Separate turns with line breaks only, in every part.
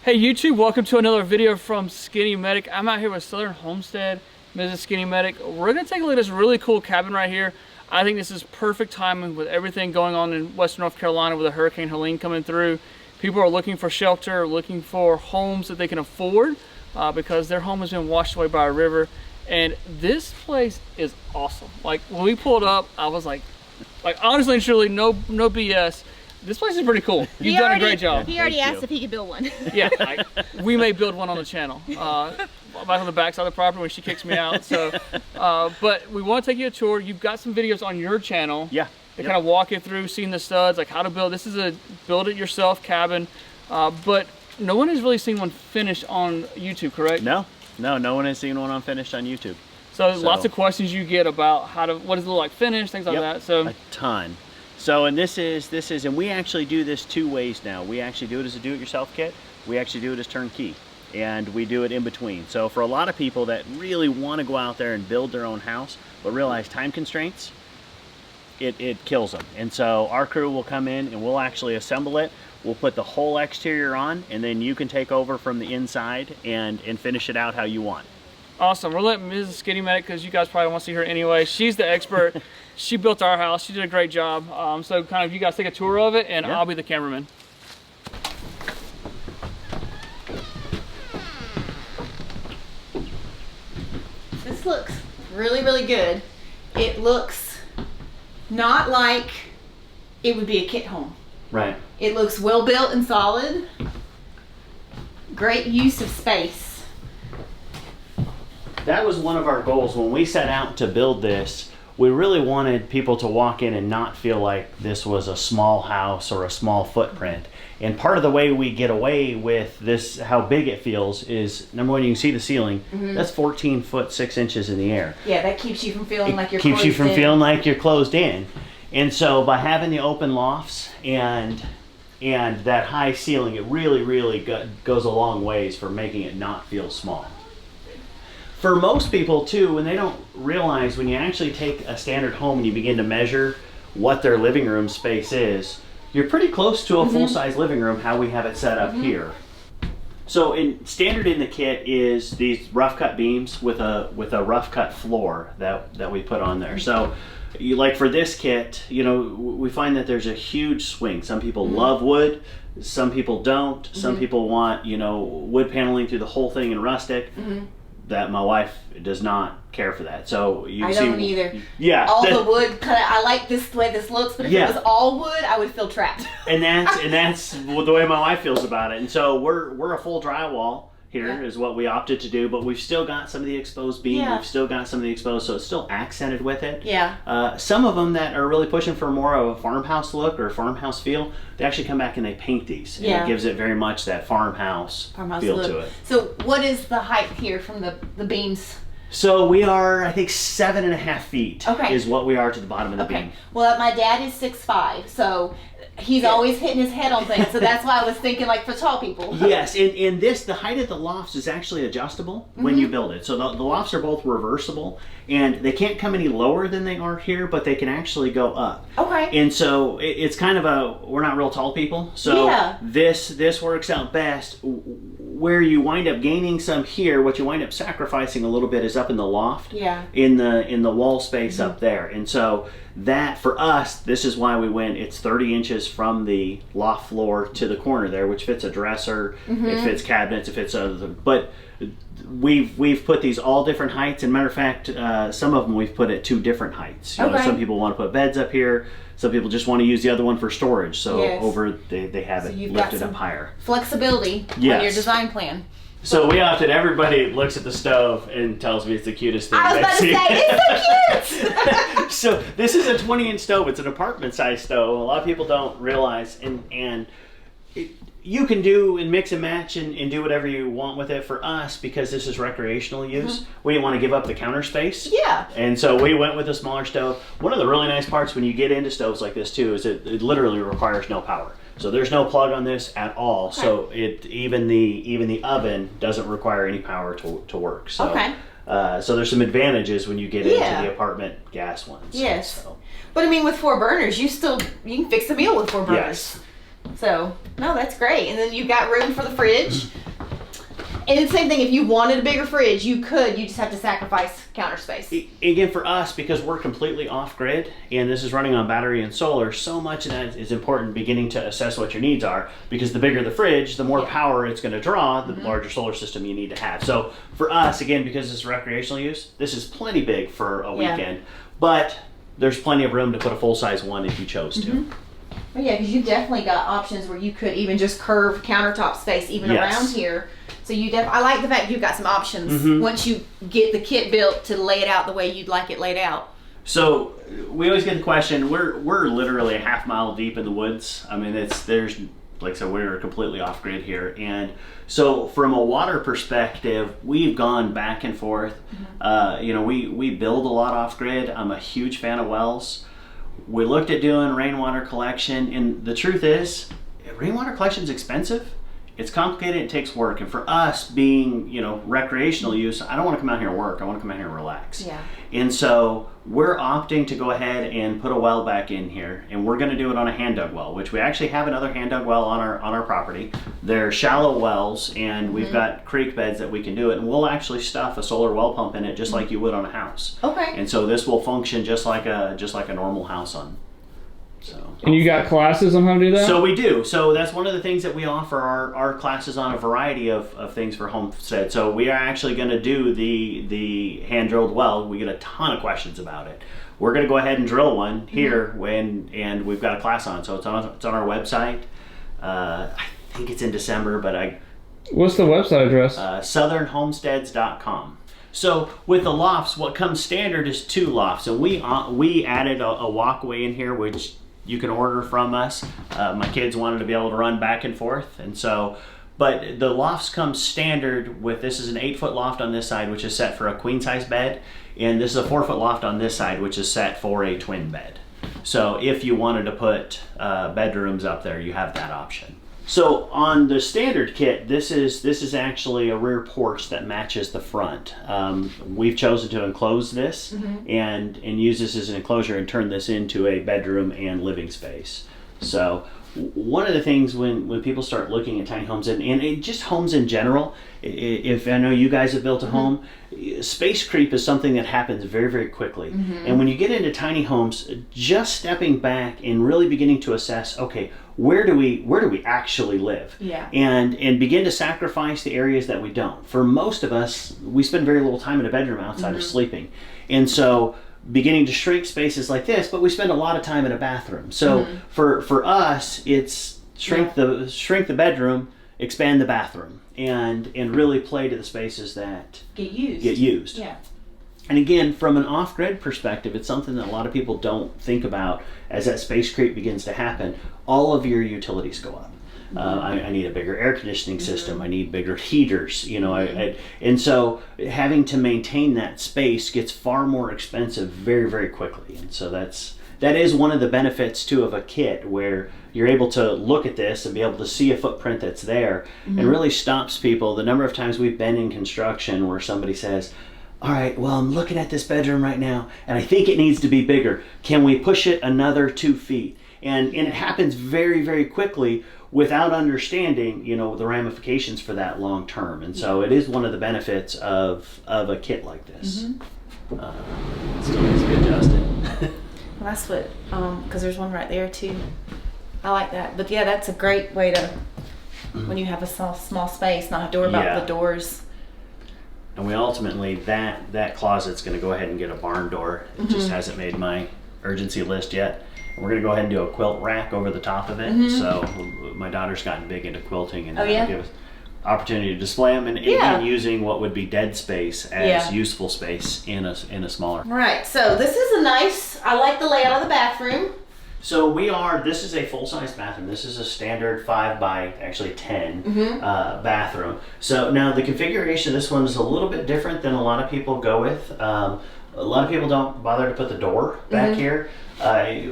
Hey YouTube, welcome to another video from Skinny Medic. I'm out here with Southern Homestead, Mrs. Skinny Medic. We're gonna take a look at this really cool cabin right here. I think this is perfect timing with everything going on in Western North Carolina with a Hurricane Helene coming through. People are looking for shelter, looking for homes that they can afford because their home has been washed away by a river. And this place is awesome. Like when we pulled up, I was like honestly and truly, no BS. This place is pretty cool. You've done a great job.
He already asked if he could build one.
Yeah, we may build one on the channel. Back on the back side of the property when she kicks me out. So, but we want to take you a tour. You've got some videos on your channel.
Yeah.
To kind of walk you through, seeing the studs, like how to build. This is a build-it-yourself cabin, but no one has really seen one finished on YouTube, correct?
No one has seen one finished on YouTube.
So lots of questions you get about what does it look like finished, things like that. So
a ton. So, and this is, and we actually do this two ways now. We actually do it as a do-it-yourself kit. We actually do it as turnkey, and we do it in between. So for a lot of people that really want to go out there and build their own house, but realize time constraints, it kills them. And so our crew will come in and we'll actually assemble it. We'll put the whole exterior on, and then you can take over from the inside and finish it out how you want.
Awesome. We're letting Mrs. Skinny Medic, because you guys probably want to see her anyway. She's the expert. She built our house. She did a great job. So kind of you guys take a tour of it, and I'll be the cameraman.
This looks really, really good. It looks not like it would be a kit home.
Right.
It looks well built and solid. Great use of space.
That was one of our goals when we set out to build this. We really wanted people to walk in and not feel like this was a small house or a small footprint. And part of the way we get away with this, how big it feels, is number one, you can see the ceiling. That's 14 foot 6 inches in the air.
Yeah, that keeps you from feeling like you're closed in.
Keeps you from feeling like you're closed in. And so by having the open lofts and that high ceiling, it really goes a long ways for making it not feel small. For most people too, when they don't realize, when you actually take a standard home and you begin to measure what their living room space is, you're pretty close to a full-size living room how we have it set up here. So standard in the kit is these rough cut beams with a rough cut floor that we put on there. So like for this kit, you know, we find that there's a huge swing. Some people love wood, some people don't. Some people want, you know, wood paneling through the whole thing in rustic. That my wife does not care for that. So
I don't either.
Yeah.
All the wood, I like this the way this looks, but if it was all wood, I would feel trapped. and
that's the way my wife feels about it. And so we're a full drywall here is what we opted to do, but we've still got some of the exposed beam. We've still got some of the exposed, so it's still accented with it. Some of them that are really pushing for more of a farmhouse look or a farmhouse feel, they actually come back and they paint these. And it gives it very much that farmhouse feel
look
to it.
So what is the height here from the beams?
So we are, I think, 7.5 feet is what we are to the bottom of the beam.
Well, my dad is 6'5", so he's always hitting his head on things. So that's why I was thinking like for tall people.
Yes, in this, the height of the lofts is actually adjustable when you build it. So the lofts are both reversible, and they can't come any lower than they are here, but they can actually go up. And so it's kind of we're not real tall people, so this works out best. Where you wind up gaining some here, what you wind up sacrificing a little bit is up in the loft, in the wall space up there. And so that, for us, this is why we went, it's 30 inches from the loft floor to the corner there, which fits a dresser, it fits cabinets, it fits other, but we've put these all different heights, and matter of fact, some of them we've put at 2 different heights. You know, some people want to put beds up here, some people just want to use the other one for storage, so they have it lifted up higher.
Flexibility on your design plan.
So we opted, everybody looks at the stove and tells me it's the cutest thing they've seen.
I was about to say, it's so cute!
So this is a 20-inch stove. It's an apartment-sized stove. A lot of people don't realize, and you can do and mix and match and do whatever you want with it. For us, because this is recreational use, we didn't want to give up the counter space. And so we went with a smaller stove. One of the really nice parts when you get into stoves like this too is it literally requires no power. So there's no plug on this at all. So even the oven doesn't require any power to work. So so there's some advantages when you get into the apartment gas ones. So.
But I mean, with 4 burners, you can fix a meal with 4 burners. So, no, that's great. And then you've got room for the fridge. And the same thing, if you wanted a bigger fridge, you could. You just have to sacrifice counter space.
Again, for us, because we're completely off-grid, and this is running on battery and solar, so much of that is important beginning to assess what your needs are, because the bigger the fridge, the more power it's going to draw, the larger solar system you need to have. So for us, again, because it's recreational use, this is plenty big for a weekend, but there's plenty of room to put a full-size one if you chose to.
Well, yeah, because you've definitely got options where you could even just curve countertop space even around here. So I like the fact you've got some options once you get the kit built to lay it out the way you'd like it laid out.
So we always get the question, we're literally a half mile deep in the woods. I mean, there's like I said, we're completely off grid here. And so from a water perspective, we've gone back and forth. You know, we build a lot off grid. I'm a huge fan of wells. We looked at doing rainwater collection, and the truth is, rainwater collection is expensive. It's complicated, it takes work, and for us being, you know, recreational use, I don't want to come out here and work, I want to come out here and relax.
Yeah.
And so we're opting to go ahead and put a well back in here, and we're going to do it on a hand dug well, which we actually have another hand dug well on our property. They're shallow wells, and we've got creek beds that we can do it, and we'll actually stuff a solar well pump in it just like you would on a house.
Okay.
And so this will function just like a normal house on. So.
And you got classes on how to do that?
So we do. So that's one of the things that we offer our classes on a variety of things for Homestead. So we are actually going to do the hand drilled well. We get a ton of questions about it. We're going to go ahead and drill one here and we've got a class on. So it's on our website. I think it's in December, but
What's the website address?
southernhomesteads.com. So with the lofts, what comes standard is 2 lofts, and we added a walkway in here, which you can order from us. My kids wanted to be able to run back and forth, and so, but the lofts come standard with, this is an 8-foot loft on this side, which is set for a queen size bed, and this is a 4-foot loft on this side, which is set for a twin bed. So if you wanted to put bedrooms up there, you have that option. So on the standard kit, this is actually a rear porch that matches the front. We've chosen to enclose this and use this as an enclosure and turn this into a bedroom and living space. So one of the things when people start looking at tiny homes and just homes in general, if I know you guys have built a home, space creep is something that happens very, very quickly. And when you get into tiny homes, just stepping back and really beginning to assess, okay, where do we actually live?
Yeah.
And begin to sacrifice the areas that we don't. For most of us, we spend very little time in a bedroom outside of sleeping. And so beginning to shrink spaces like this, but we spend a lot of time in a bathroom. So for us, it's shrink the bedroom, expand the bathroom, and really play to the spaces that
get used. Yeah.
And again, from an off-grid perspective, it's something that a lot of people don't think about as that space creep begins to happen. All of your utilities go up. I need a bigger air conditioning system. I need bigger heaters, you know, and so having to maintain that space gets far more expensive very, very quickly. And so that is one of the benefits too of a kit, where you're able to look at this and be able to see a footprint that's there and really stops people. The number of times we've been in construction where somebody says, all right, well, I'm looking at this bedroom right now and I think it needs to be bigger. Can we push it another 2 feet? And it happens very, very quickly without understanding, you know, the ramifications for that long term. And so it is one of the benefits of a kit like this. Still needs to be adjusted.
Well, that's what, because there's one right there too. I like that. But yeah, that's a great way to, when you have a small space, not have to worry about the doors.
And we ultimately, that closet's going to go ahead and get a barn door. It just hasn't made my urgency list yet. And we're going to go ahead and do a quilt rack over the top of it. So my daughter's gotten big into quilting and give us opportunity to display them and even using what would be dead space as useful space in a smaller.
Right. So this is a nice, I like the layout of the bathroom.
So this is a full-size bathroom. This is a standard 5 by actually 10 bathroom. So now the configuration of this one is a little bit different than a lot of people go with. A lot of people don't bother to put the door back here.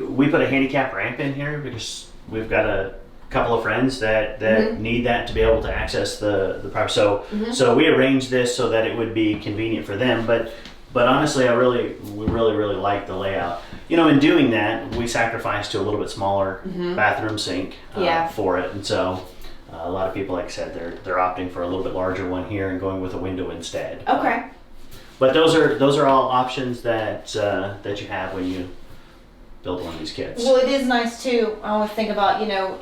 We put a handicap ramp in here because we've got a couple of friends that need that to be able to access the property. So we arranged this so that it would be convenient for them. But honestly, we really like the layout. You know, in doing that, we sacrificed to a little bit smaller bathroom sink for it. And so A lot of people, like I said, they're opting for a little bit larger one here and going with a window instead.
Okay.
But those are all options that that you have when you build one of these kits.
Well, it is nice too. I always think about, you know,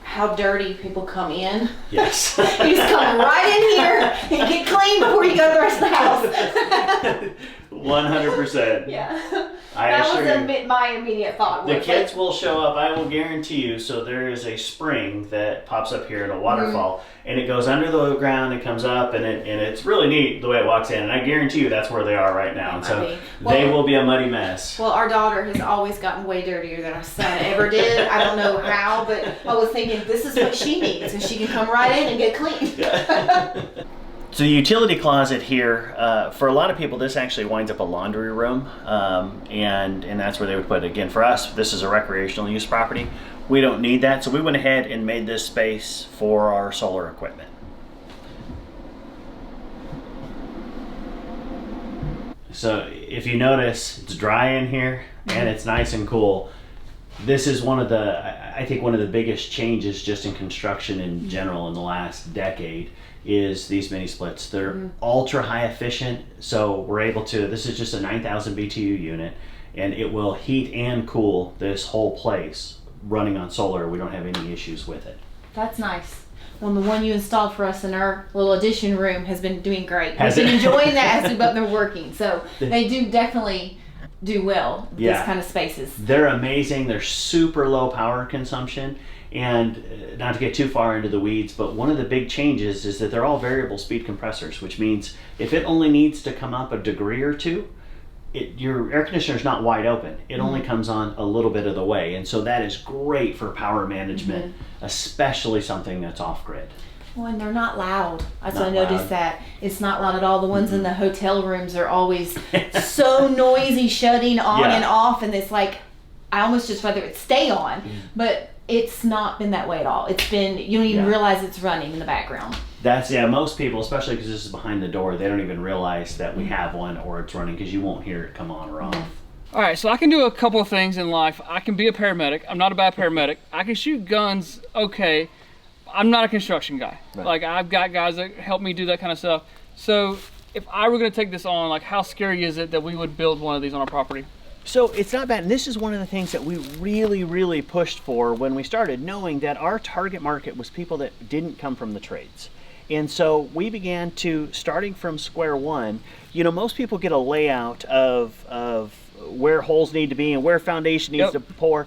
how dirty people come in.
Yes.
You just come right in here and get clean before you go to the rest of the house.
100%.
Yeah.
That
was my immediate thought.
The kids will show up, I will guarantee you. So there is a spring that pops up here in a waterfall, and it goes under the ground and comes up, and it's really neat the way it walks in. And I guarantee you that's where they are right now. And so they will be a muddy mess.
Well, our daughter has always gotten way dirtier than our son ever did. I don't know how, but I was thinking this is what she needs, and she can come right in and get clean.
Yeah. So the utility closet here, for a lot of people, this actually winds up a laundry room, and that's where they would put it. Again, for us, this is a recreational use property. We don't need that, so we went ahead and made this space for our solar equipment. So if you notice, it's dry in here, and it's nice and cool. This is one of the, I think one of the biggest changes just in construction in general in the last decade is these mini splits. They're ultra high efficient, so we're able to, this is just a 9,000 BTU unit, and it will heat and cool this whole place running on solar. We don't have any issues with it.
That's nice. Well, the one you installed for us in our little addition room has been doing great.
Has
We've been
it?
enjoying that as we've been working, so they do definitely do well with
Yeah.
this kind of spaces.
They're amazing. They're super low power consumption. And not to get too far into the weeds, but one of the big changes is that they're all variable speed compressors, which means if it only needs to come up a degree or two, your air conditioner is not wide open. It only comes on a little bit of the way. And so that is great for power management, especially something that's off grid.
Well, and they're not loud. I
Not
noticed
loud.
that. It's not loud at all. The ones in the hotel rooms are always so noisy, shutting on
Yeah.
and off, and it's like, I almost just rather it stay on, but it's not been that way at all. It's been, you don't even realize it's running in the background.
That's, most people, especially because this is behind the door, they don't even realize that we have one or it's running because you won't hear it come on or off.
All right, so I can do a couple of things in life. I can be a paramedic. I'm not a bad paramedic. I can shoot guns, okay. I'm not a construction guy.
Right.
Like, I've got guys that help me do that kind of stuff. So if I were gonna take this on, like, how scary is it that we would build one of these on our property?
So it's not bad, and this is one of the things that we really pushed for when we started, knowing that our target market was people that didn't come from the trades. And so we began to, starting from square one, you know, most people get a layout of where holes need to be and where foundation needs to pour.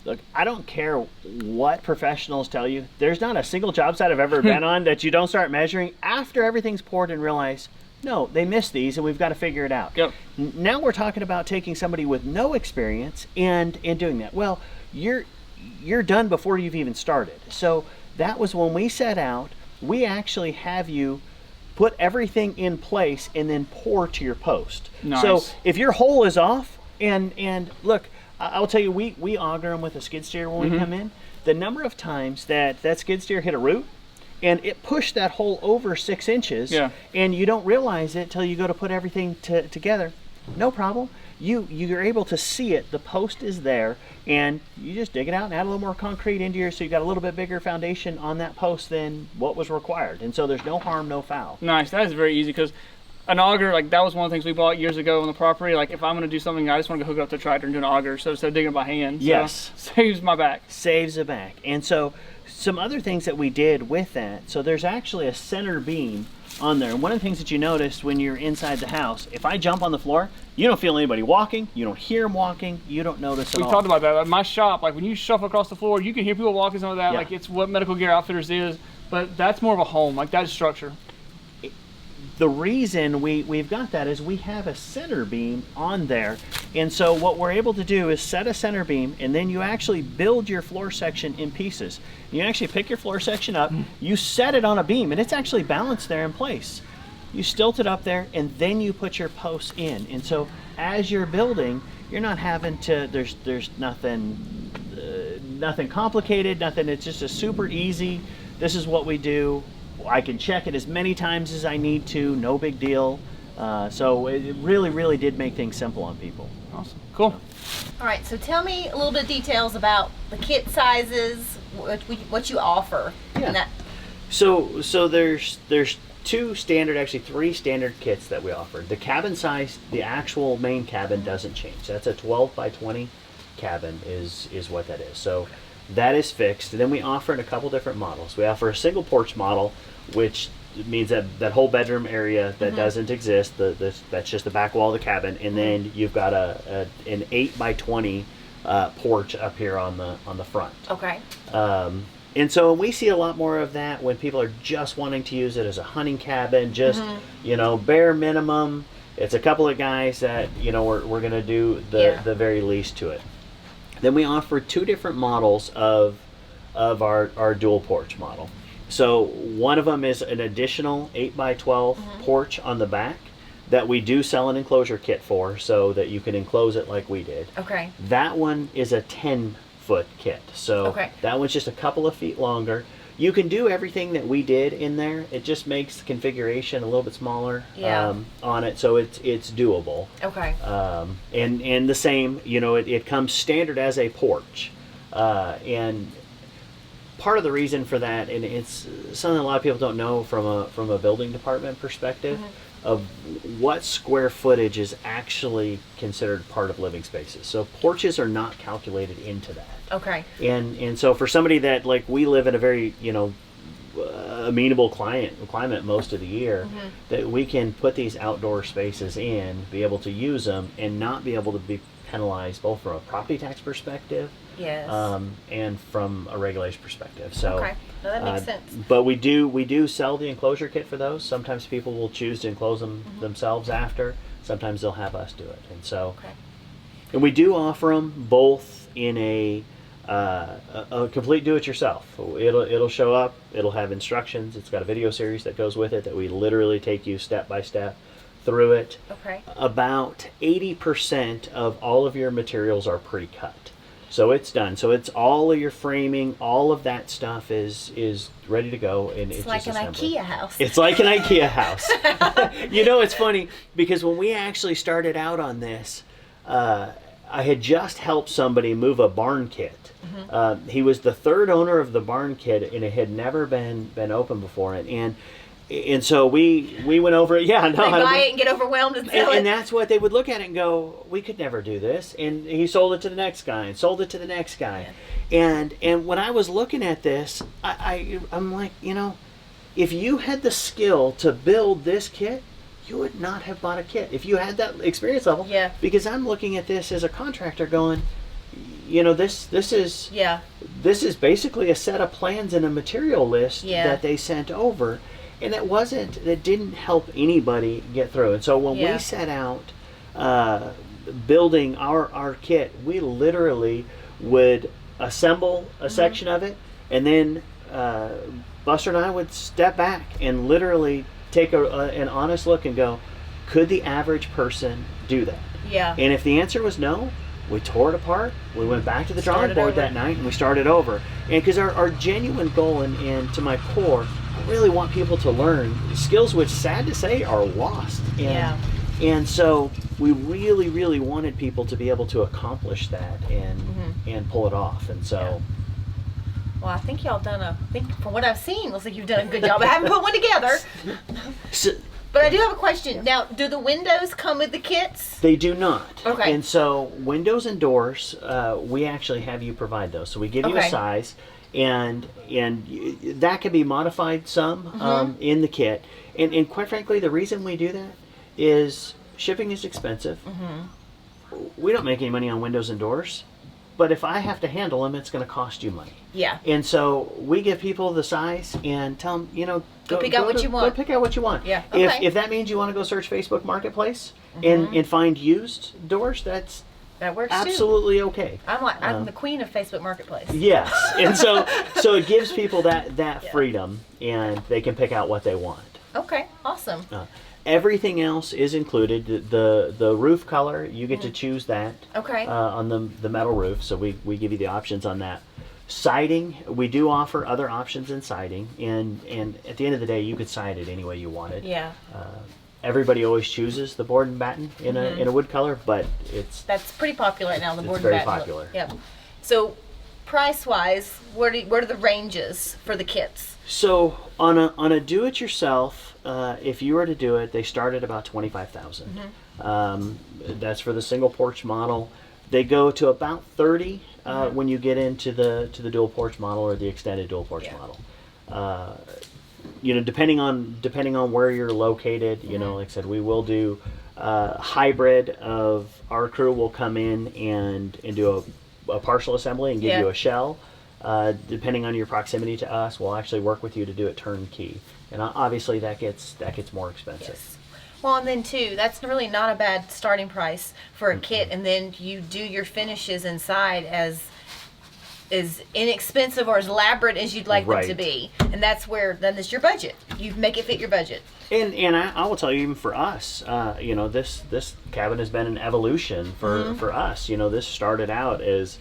Look, I don't care what professionals tell you. There's not a single job site I've ever been on that you don't start measuring after everything's poured and realize, no, they missed these and we've got to figure it out.
Yep.
Now we're talking about taking somebody with no experience and doing that. Well, you're done before you've even started. So that was when we set out. We actually have you put everything in place and then pour to your post.
Nice.
So if your hole is off, and look, I'll tell you, we auger them with a skid steer when we come in. The number of times that skid steer hit a root and it pushed that hole over 6 inches, and you don't realize it till you go to put everything together. No problem. You're able to see it. The post is there, and you just dig it out and add a little more concrete into your, so you got a little bit bigger foundation on that post than what was required. And so there's no harm, no foul.
Nice. That is very easy, because an auger, like, that was one of the things we bought years ago on the property. Like, if I'm going to do something, I just want to go hook it up to the tractor and do an auger, so instead of digging it by hand.
Yes.
So, saves my back.
Saves the back. And so some other things that we did with that, so there's actually a center beam on there. And one of the things that you notice when you're inside the house, if I jump on the floor, you don't feel anybody walking, you don't hear them walking, you don't notice at all.
We talked about that. At my shop, like, when you shuffle across the floor, you can hear people walking, some of that.
Yeah.
Like, it's what Medical Gear Outfitters is, but that's more of a home. Like, that's structure.
The reason we've got that is we have a center beam on there, and so what we're able to do is set a center beam, and then you actually build your floor section in pieces. You actually pick your floor section up, you set it on a beam, and it's actually balanced there in place. You stilt it up there, and then you put your posts in. And so as you're building, you're not having to, there's nothing complicated, nothing. It's just a super easy, this is what we do. I can check it as many times as I need to, no big deal. So it really did make things simple on people.
Awesome. Cool.
All right, so tell me a little bit of details about the kit sizes, what you offer.
Yeah.
And that.
So there's three standard kits that we offer. The cabin size, the actual main cabin doesn't change. That's a 12 by 20 cabin is what that is. So that is fixed. And then we offer in a couple different models. We offer a single porch model, which means that whole bedroom area that doesn't exist. That's just the back wall of the cabin, and then you've got an 8 by 20 porch up here on the front.
Okay.
And so we see a lot more of that when people are just wanting to use it as a hunting cabin, just bare minimum. It's a couple of guys that we're going to do the very least to it. Then we offer two different models of our dual porch model. So one of them is an additional 8 by 12 porch on the back that we do sell an enclosure kit for, so that you can enclose it like we did.
Okay.
That one is a 10-foot kit. So that one's just a couple of feet longer. You can do everything that we did in there. It just makes the configuration a little bit smaller on it, so it's doable.
Okay.
And the same, it comes standard as a porch. And part of the reason for that, and it's something a lot of people don't know from a building department perspective, of what square footage is actually considered part of living spaces. So porches are not calculated into that.
Okay.
And so for somebody that, like, we live in a very amenable climate most of the year, that we can put these outdoor spaces in, be able to use them, and not be able to be penalized both from a property tax perspective, and from a regulation perspective. So
okay, no, that makes sense.
But we do sell the enclosure kit for those. Sometimes people will choose to enclose them themselves after. Sometimes they'll have us do it, and so and we do offer them both in a complete do-it-yourself. It'll show up. It'll have instructions. It's got a video series that goes with it that we literally take you step by step through it.
Okay.
About 80% of all of your materials are pre-cut. So it's done. So it's all of your framing, all of that stuff is ready to go, and it's
like
just
an
assembly.
IKEA house.
It's like an IKEA house. It's funny because when we actually started out on this, I had just helped somebody move a barn kit. He was the third owner of the barn kit, and it had never been open before, and so we went over it. Yeah, no,
they buy it and get overwhelmed and sell it.
And that's what they would look at it and go, we could never do this. And he sold it to the next guy and sold it to the next guy. Yeah. And when I was looking at this, I'm like, if you had the skill to build this kit, you would not have bought a kit if you had that experience level.
Yeah.
Because I'm looking at this as a contractor going, this is basically a set of plans and a material list that they sent over. And it didn't help anybody get through. And so when we set out building our kit, we literally would assemble a section of it, and then Buster and I would step back and literally take an honest look and go, could the average person do that?
Yeah.
And if the answer was no, we tore it apart. We went back to the drawing board that night, and we started over. And because our genuine goal and to my core, I really want people to learn skills which, sad to say, are lost. And so we really wanted people to be able to accomplish that and pull it off. And so...
Well, I think y'all from what I've seen, looks like you've done a good job. I haven't put one together. But I do have a question. Now, do the windows come with the kits?
They do not.
Okay.
And so windows and doors, we actually have you provide those. So we give you a size, and that can be modified some in the kit. And quite frankly, the reason we do that is shipping is expensive. We don't make any money on windows and doors. But if I have to handle them, it's going to cost you money.
Yeah. And
so we give people the size and tell them,
go pick out what you want.
Go pick out what you want.
Yeah. Okay.
If that means you want to go search Facebook Marketplace and find used doors, that
works
absolutely okay.
I'm the queen of Facebook Marketplace.
Yes. And so it gives people that freedom, and they can pick out what they want.
Okay. Awesome.
Everything else is included. The roof color, you get to choose that.
Okay.
On the metal roof, so we give you the options on that. Siding, we do offer other options in siding, and at the end of the day, you could side it any way you wanted.
Yeah.
everybody always chooses the board and batten in a wood color, but
that's pretty popular right now. The board and
very
batten.
Popular.
Yep. So, price-wise, what are the ranges for the kits?
So on a do-it-yourself, if you were to do it, they start at about $25,000. That's for the single porch model. They go to about 30 when you get into the dual porch model or the extended dual porch model. Depending on where you're located, like I said, we will do hybrid of our crew will come in and do a partial assembly and give you a shell. Depending on your proximity to us, we'll actually work with you to do it turnkey, and obviously that gets more expensive.
Yes. Well, and then too, that's really not a bad starting price for a kit, and then you do your finishes inside as inexpensive or as elaborate as you'd like them to be, and that's where then it's your budget. You make it fit your budget.
And I will tell you, even for us, this cabin has been an evolution for us. This started out as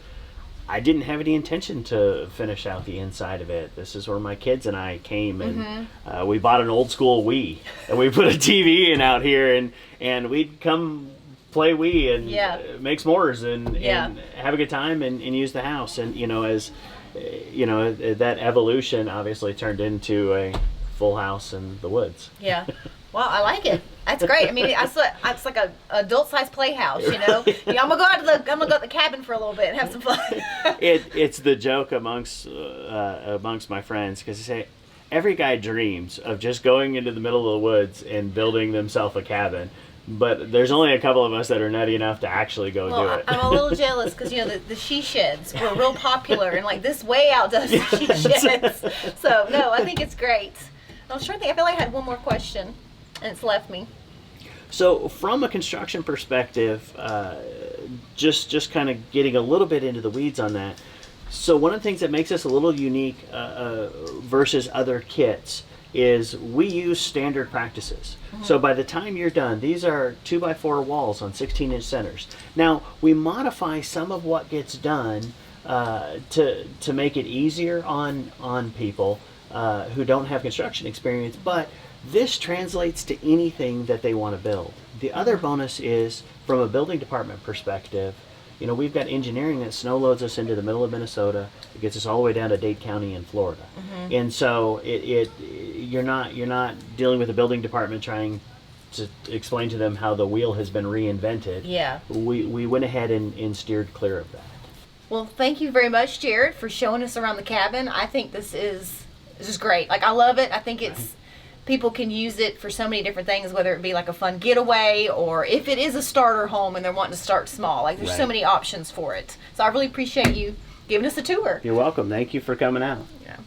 I didn't have any intention to finish out the inside of it. This is where my kids and I came, and we bought an old school Wii, and we put a TV in out here, and we'd come play Wii and make s'mores and have a good time and use the house. And as that evolution obviously turned into a full house in the woods.
Yeah. Well, I like it. That's great. I mean, it's like a adult-sized playhouse, I'm gonna go to the cabin for a little bit and have some fun.
It's the joke amongst my friends, because they say every guy dreams of just going into the middle of the woods and building themselves a cabin. But there's only a couple of us that are nutty enough to actually go do it.
I'm a little jealous because the she sheds were real popular, and like this way outdoes the she sheds. So no, I think it's great. I was trying to think. I feel like I had one more question, and it's left me.
So from a construction perspective, just kind of getting a little bit into the weeds on that. So one of the things that makes us a little unique versus other kits is we use standard practices. So by the time you're done, these are 2x4 walls on 16-inch centers. Now we modify some of what gets done to make it easier on people who don't have construction experience, but this translates to anything that they want to build. The other bonus is, from a building department perspective, we've got engineering that snow loads us into the middle of Minnesota. It gets us all the way down to Dade County in Florida. And so you're not dealing with the building department trying to explain to them how the wheel has been reinvented.
Yeah.
We went ahead and steered clear of that.
Well, thank you very much, Jared, for showing us around the cabin. I think this is great. Like, I love it. I think people can use it for so many different things, whether it be like a fun getaway or if it is a starter home and they're wanting to start small. Like, there's so many options for it. So I really appreciate you giving us a tour.
You're welcome. Thank you for coming out.
Yeah.